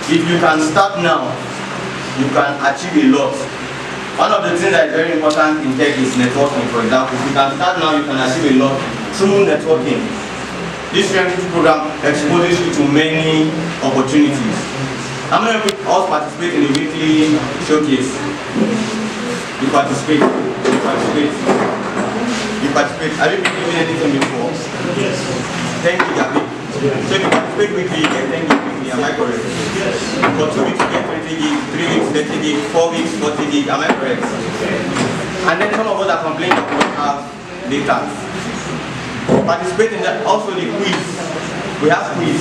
if you can start now, you can achieve a lot. One of the things that is very important in tech is networking, for example. If you can start now, you can achieve a lot through networking. This training program exposes you to many opportunities. How many of us participate in the weekly showcase? You participate. You participate. You participate. Have you been given anything before? Yes. 10 gig, have you? So if you participate weekly, you get 10 gig weekly, am I correct? For 2 weeks, you get 20 gig, 3 weeks, 30 gig, 4 weeks, 40 gig, am I correct? And then some of us are complaining that we don't have data. Participate in that. Also the quiz. We have quiz.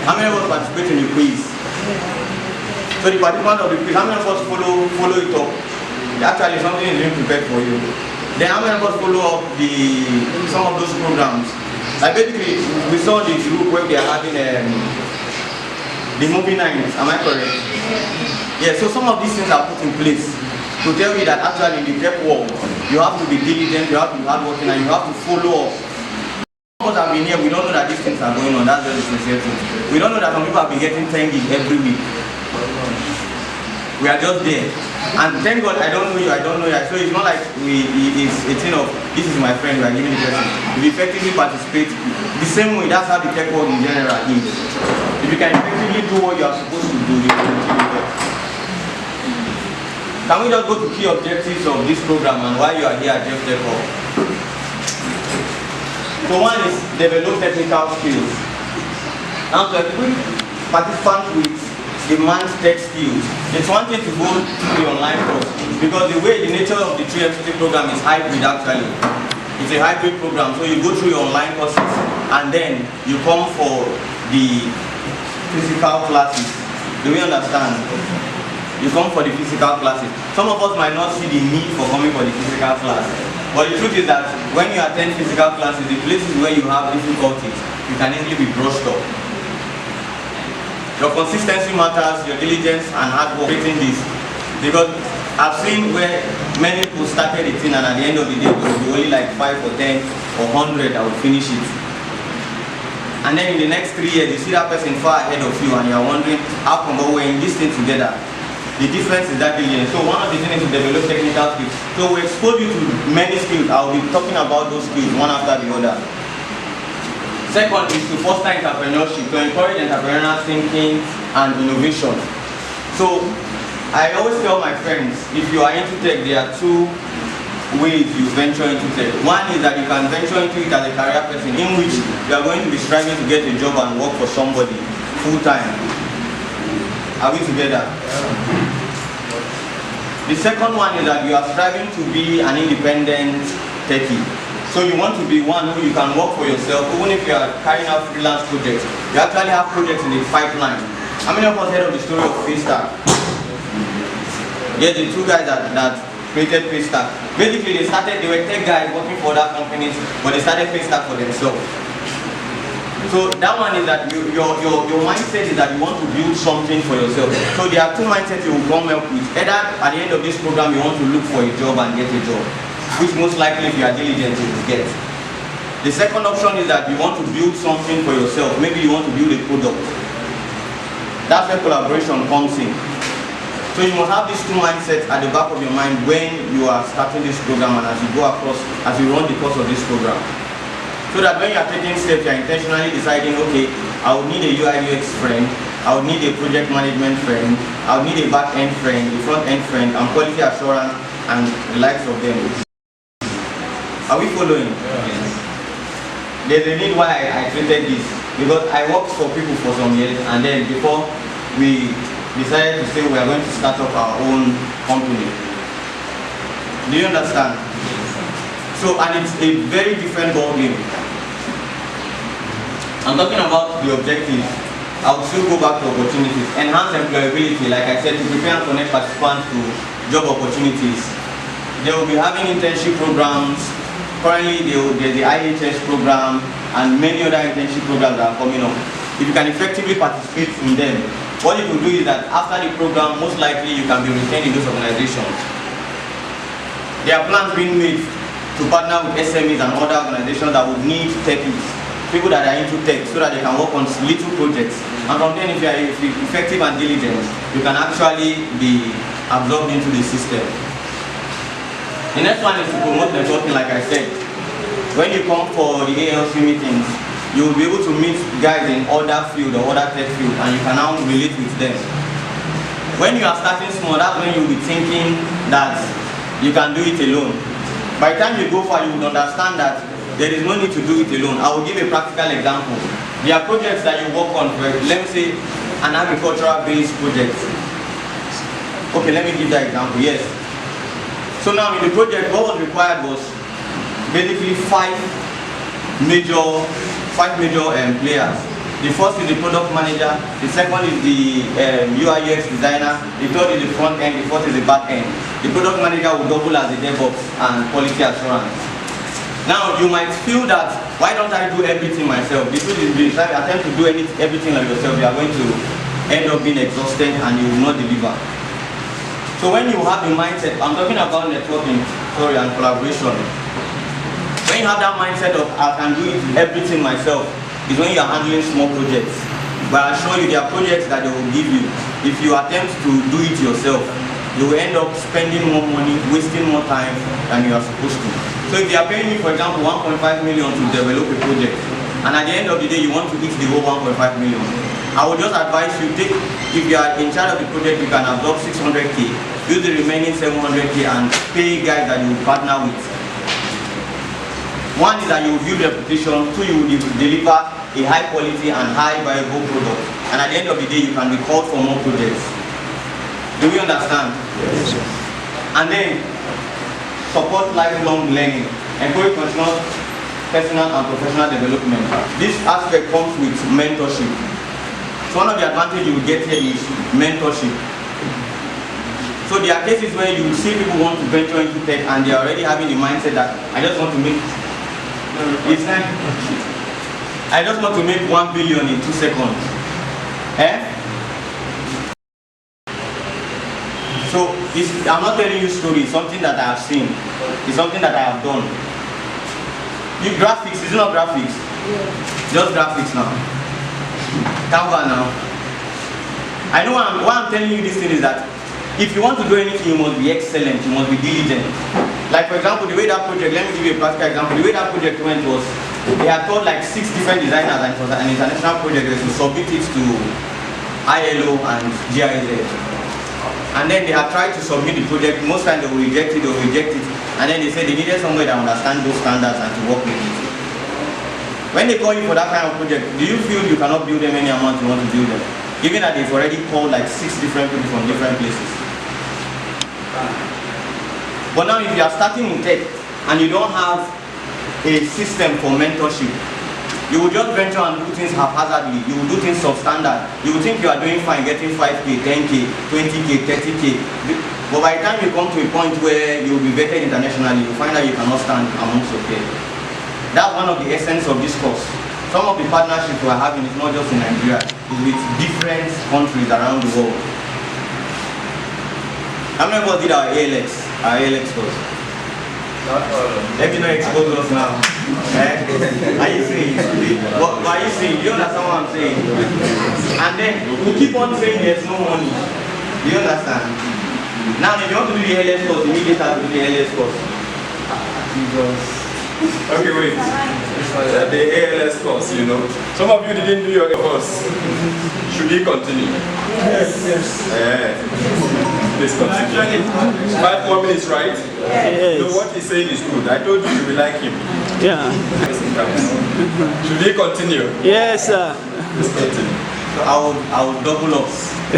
How many of us participate in the quiz? So the participant of the quiz, how many of us follow it up? Actually, something is being prepared for you. Then how many of us follow up some of those programs? Like basically, we saw the group where they are having the movie nights. Am I correct? Yeah. So some of these things are put in place to tell you that actually in the tech world, you have to be diligent, you have to be hardworking, and you have to follow up. Some of us have been here, we don't know that these things are going on. That's just the sincere truth. We don't know that some people have been getting 10 gig every week. We are just there. And thank God I don't know you, So it's not like it's a thing of, this is my friend, we are giving the person. If you effectively participate, the same way, that's how the tech world in general is. If you can effectively do what you are supposed to do, you can achieve it. Can we just go to key objectives of this program and why you are here at JEEF TechHub? So one is develop technical skills. Now to equip participants with demand tech skills. It's one thing to go through the online course because the way the nature of the 3FCT program is hybrid actually. It's a hybrid program, so you go through your online courses and then you come for the physical classes. Do we understand? You come for the physical classes. Some of us might not see the need for coming for the physical class. But the truth is that when you attend physical classes, the places where you have difficulties, you can easily be brushed up. Your consistency matters, your diligence and hard work creating this. Because I've seen where many people started a thing and at the end of the day, there will be only like 5 or 10 or 100 that will finish it. And then in the next 3 years, you see that person far ahead of you and you're wondering, how come we're in this thing together? The difference is that diligence. So one of the things is to develop technical skills. So we expose you to many skills. I'll be talking about those skills one after the other. Second is to foster entrepreneurship, to encourage entrepreneurial thinking and innovation. So I always tell my friends, if you are into tech, there are 2 ways you venture into tech. One is that you can venture into it as a career person in which you are going to be striving to get a job and work for somebody full time. Are we together? The second one is that you are striving to be an independent techie. So you want to be one who you can work for yourself, even if you are carrying out freelance projects. You actually have projects in the pipeline. How many of us heard of the story of Paystack? Yes, the 2 guys that created Paystack. Basically, they were tech guys working for other companies, but they started Paystack for themselves. So that one is that your mindset is that you want to build something for yourself. So there are 2 mindsets you will come up with. Either at the end of this program, you want to look for a job and get a job, which most likely if you are diligent you will get. The second option is that you want to build something for yourself. Maybe you want to build a product. That's where collaboration comes in. So you must have these 2 mindsets at the back of your mind when you are starting this program and as you go across, as you run the course of this program. So that when you are taking steps, you are intentionally deciding, okay, I would need a UI/UX friend, I would need a project management friend, I would need a back-end friend, a front-end friend, and quality assurance, and the likes of them. Are we following? Yes. There's a need why I created this. Because I worked for people for some years, and then before we decided to say we are going to start up our own company. Do you understand? So, and it's a very different ballgame. I'm talking about the objectives. I will still go back to opportunities. Enhance employability, like I said, to prepare and connect participants to job opportunities. They will be having internship programs. Currently, there's the IHS program and many other internship programs that are coming up. If you can effectively participate in them, what you will do is that after the program, most likely you can be retained in those organizations. There are plans being made to partner with SMEs and other organizations that would need techies. people that are into tech so that they can work on little projects. And from then, if you are effective and diligent, you can actually be absorbed into the system. The next one is to promote networking, like I said. When you come for the ALC meetings, you will be able to meet guys in other field or other tech field, and you can now relate with them. When you are starting small, that's when you will be thinking that you can do it alone. By the time you go far, you will understand that there is no need to do it alone. I will give a practical example. There are projects that you work on, let me say an agricultural-based project. Okay, let me give that example, yes. So now in the project, what was required was basically five major players. The first is the product manager, the second is the UI UX designer, the third is the front end, the fourth is the back end. The product manager will double as the DevOps and quality assurance. Now you might feel that, why don't I do everything myself? The truth is, if you attempt to do everything like yourself, you are going to end up being exhausted and you will not deliver. So when you have the mindset, I'm talking about networking, and collaboration. When you have that mindset of I can do everything myself, is when you are handling small projects. But I assure you, there are projects that they will give you. If you attempt to do it yourself, you will end up spending more money, wasting more time than you are supposed to. So if they are paying me, for example, 1.5 million to develop a project, and at the end of the day you want to eat the whole 1.5 million, I would just advise you, if you are in charge of the project, you can absorb 600k, use the remaining 700k and pay guys that you will partner with. One is that you will build reputation, two, you will deliver a high quality and high viable product, and at the end of the day you can be called for more projects. Do we understand? Yes. And then support lifelong learning, encourage continuous personal and professional development. This aspect comes with mentorship. So one of the advantages you will get here is mentorship. So there are cases where you see people want to venture into tech and they are already having the mindset that I just want to make I just want to make 1 billion in 2 seconds. So I'm not telling you stories, something that I have seen. It's something that I have done. You graphics, is it not graphics? Yeah. Just graphics now. Canva now. I know why I'm telling you this thing is that if you want to do anything, you must be excellent, you must be diligent. Like for example, the way that project, let me give you a practical example. The way that project went was, they had told like 6 different designers, and it was an international project, they to submit it to ILO and GIZ. And then they have tried to submit the project, most times they will reject it, and then they said they needed somebody that understands those standards and to work with it. When they call you for that kind of project, do you feel you cannot build them any amount you want to build them? Given that they've already called like 6 different people from different places. But now if you are starting in tech and you don't have a system for mentorship, you will just venture and do things haphazardly. You will do things substandard. You will think you are doing fine, getting 5k, 10k, 20k, 30k. But by the time you come to a point where you will be vetted internationally, you find out you cannot stand amongst your peers. That's one of the essence of this course. Some of the partnerships we are having is not just in Nigeria, it's with different countries around the world. How many of us did our ALX course? Let me not expose us now. Are you saying? What are you saying? You understand what I'm saying? And then we keep on saying there's no money. Do you understand? Now if you want to do the ALS course, you immediately have to do the ALS course. Okay, wait. The ALS course, you know. Some of you didn't do your course. Should we continue? Yes. Please continue. 5 more minutes, right? Yes. No, what he's saying is good. I told you you will like him. Yeah. Should we continue? Yes, sir. Let's continue. So I will double up.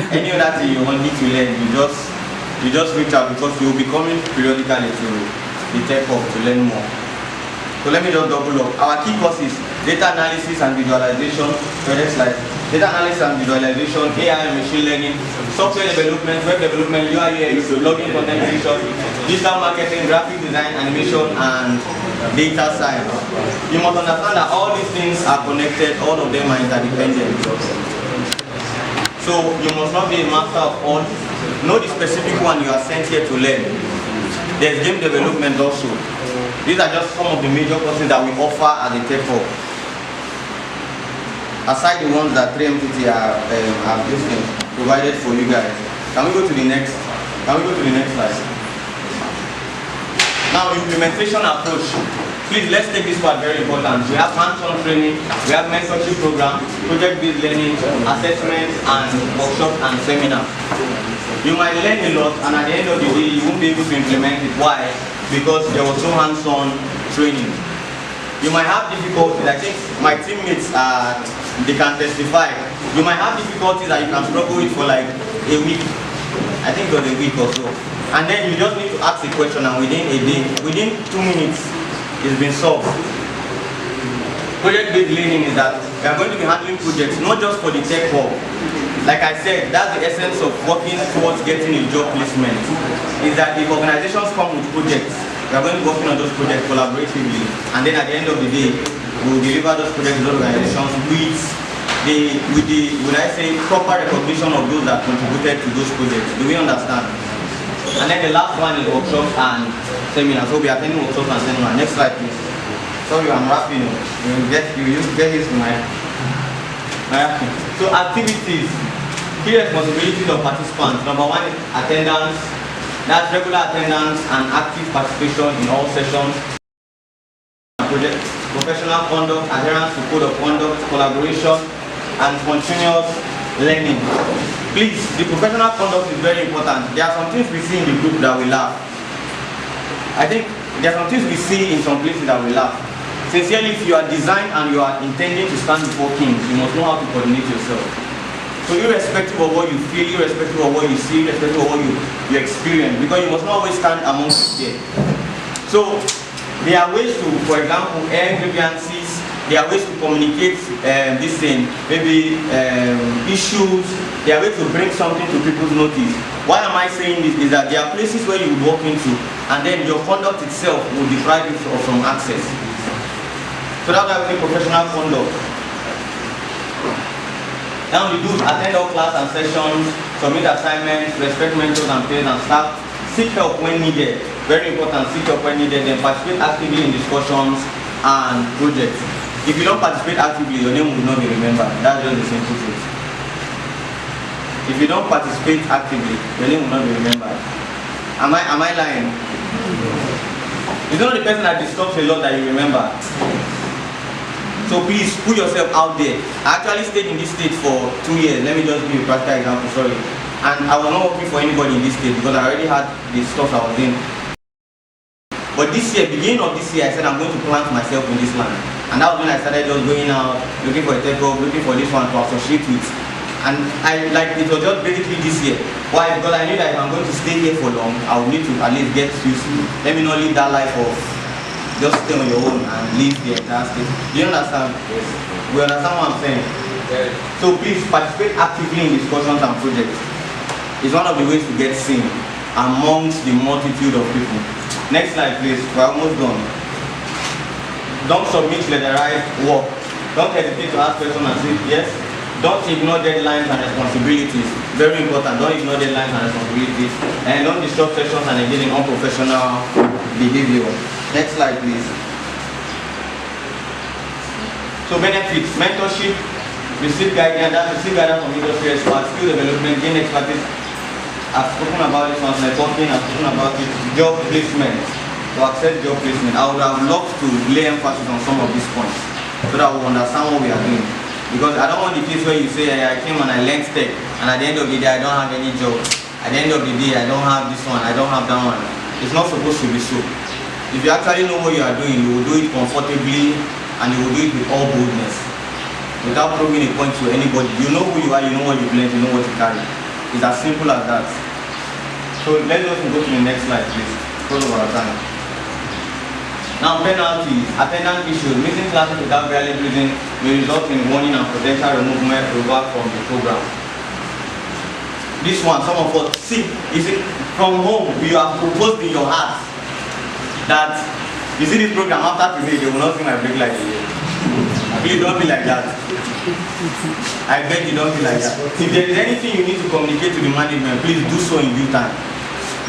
Any other thing you want me to learn, you just reach out, because you will be coming periodically to the TechHub to learn more. So let me just double up. Our key courses: data analysis and visualization, data analysis and visualization, AI and machine learning, software development, web development, UI UX, blogging, content creation, digital marketing, graphic design, animation, and data science. You must understand that all these things are connected, all of them are interdependent. So you must not be a master of all. Know the specific one you are sent here to learn. There's game development also. These are just some of the major courses that we offer at the TechHub. aside the ones that 3MTT have provided for you guys. Can we go to the next? Can we go to the next slide? Now, implementation approach. Please, let's take this part very important. We have hands-on training, we have mentorship program, project-based learning, assessments, and workshops and seminars. You might learn a lot, and at the end of the day, you won't be able to implement it. Why? Because there was no hands-on training. You might have difficulties. I think my teammates, they can testify. You might have difficulties that you can struggle with for like a week. I think it was a week or so. And then you just need to ask a question, and within a day, within 2 minutes, it's been solved. Project-based learning is that we are going to be handling projects, not just for the TechHub. Like I said, that's the essence of working towards getting a job placement. Is that if organizations come with projects, we are going to be working on those projects collaboratively. And then at the end of the day, we will deliver those projects to those organizations with the, would I say, proper recognition of those that contributed to those projects. Do we understand? And then the last one is workshops and seminars. So we are attending workshops and seminars. Next slide, please. Sorry, I'm rapping. You get used to my So activities. Key responsibilities of participants. Number one is attendance. That's regular attendance and active participation in all sessions. Project, professional conduct, adherence to code of conduct, collaboration, and continuous learning. Please, the professional conduct is very important. There are some things we see in the group that we laugh. I think there are some things we see in some places that we laugh. Sincerely, if you are designed and you are intending to stand before kings, you must know how to coordinate yourself. So irrespective of what you feel, irrespective of what you see, irrespective of what you experience, because you must not always stand amongst them. So there are ways to, for example, air grievances. There are ways to communicate this thing, maybe issues. There are ways to bring something to people's notice. Why am I saying this? Is that there are places where you would walk into, and then your conduct itself will deprive you of some access. So that's why we say professional conduct. Now we do attend all class and sessions, submit assignments, respect mentors and peers and staff, seek help when needed. Very important, seek help when needed, then participate actively in discussions and projects. If you don't participate actively, your name will not be remembered. That's just the simple truth. If you don't participate actively, your name will not be remembered. Am I lying? It's not the person that disturbs a lot that you remember. So please put yourself out there. I actually stayed in this state for 2 years. Let me just give you a practical example, sorry. And I was not working for anybody in this state because I already had the stuff I was in. But this year, beginning of this year, I said I'm going to plant myself in this land. And that was when I started just going out, looking for a TechHub, looking for this one to associate with. And it was just basically this year. Why? Because I knew that if I'm going to stay here for long, I would need to at least get used to. Let me not live that life of just stay on your own and live the entire state. Do you understand? Yes. We understand what I'm saying? Yes. So please participate actively in discussions and projects. It's one of the ways to get seen amongst the multitude of people. Next slide, please. We're almost done. Don't submit leatherized work. Don't hesitate to ask questions and say yes. Don't ignore deadlines and responsibilities. Very important. Don't ignore deadlines and responsibilities. And don't disrupt sessions and engage in unprofessional behavior. Next slide, please. So benefits, mentorship, receive guidance from industry experts, skill development, gain expertise. I've spoken about this one, networking, I've spoken about it, job placement, to access job placement. I would have loved to lay emphasis on some of these points so that we understand what we are doing. Because I don't want the case where you say, I came and I learned tech, and at the end of the day, I don't have any job. At the end of the day, I don't have this one, I don't have that one. It's not supposed to be so. If you actually know what you are doing, you will do it comfortably and you will do it with all boldness. Without proving a point to anybody. You know who you are, you know what you learned, you know what you carry. It's as simple as that. So let's just go to the next slide, please. Because of our time. Now penalties, attendance issues, missing classes without valid reason may result in warning and potential removal from the program. This one, some of us see, is it from home, you have proposed in your heart that you see this program after today, they will not see my break like today. Please don't be like that. I beg you, don't be like that. If there is anything you need to communicate to the management, please do so in due time.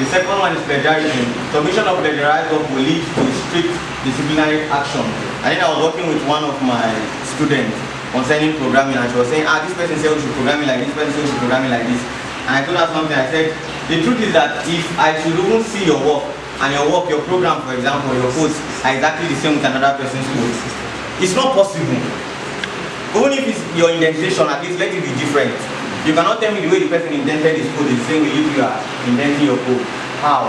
The second one is plagiarism. Submission of plagiarized work will lead to strict disciplinary action. I think I was working with one of my students, concerning programming, and she was saying, this person said we should programming like this, person said we should programming like this. And I told her something. I said, the truth is that if I should even see your work, and your program, for example, your codes are exactly the same with another person's code, it's not possible. Even if it's your indentation, at least let it be different. You cannot tell me the way the person indented his code is the same way you are indenting your code. How?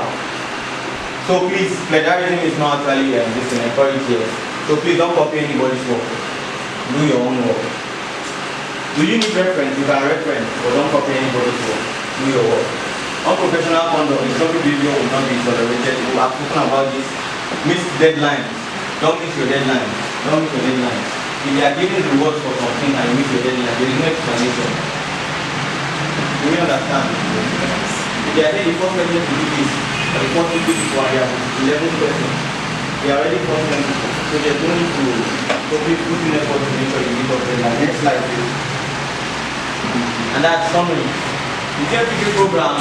So please, plagiarism is not actually encouraged here. So please don't copy anybody's work. Do your own work. Do you need reference? You can reference, but don't copy anybody's work. Do your work. Unprofessional conduct, instructive behavior will not be tolerated. We are talking about this. Miss deadlines. Don't miss your deadline. Don't miss your deadline. If you are giving rewards for something and you miss your deadline, there is no explanation. Do you understand? If you are the first person to do this, or the first people to acquire 11 persons, they are already first people. So they don't need to put in effort to make sure you meet up deadline. Next slide, please. And that's summary. The JEEF program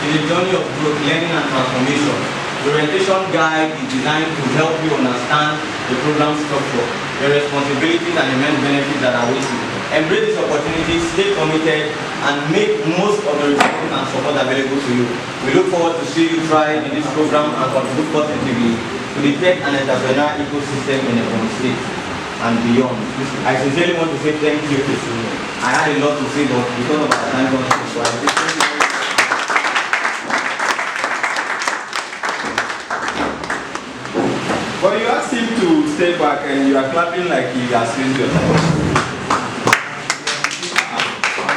is a journey of growth, learning and transformation. The orientation guide is designed to help you understand the program structure, the responsibilities and immense benefits that await you. Embrace this opportunity, stay committed, and make most of the resources and support available to you. We look forward to see you thrive in this program and contribute positively to the tech and entrepreneurial ecosystem in Ebonyi State and beyond. I sincerely want to say thank you. I had a lot to say, but because of our time constraints, so I say thank you. But you asked him to stay back and you are clapping like he has raised your time.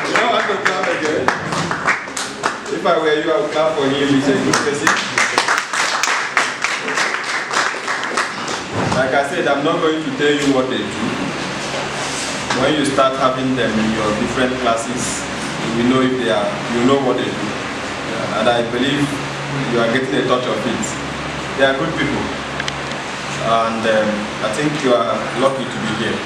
You don't want to clap again? If I were you, I would clap for him. He's a good person. Like I said, I'm not going to tell you what they do. When you start having them in your different classes, you know if they are, you know what they do. And I believe you are getting a touch of it. They are good people. And I think you are lucky to be here.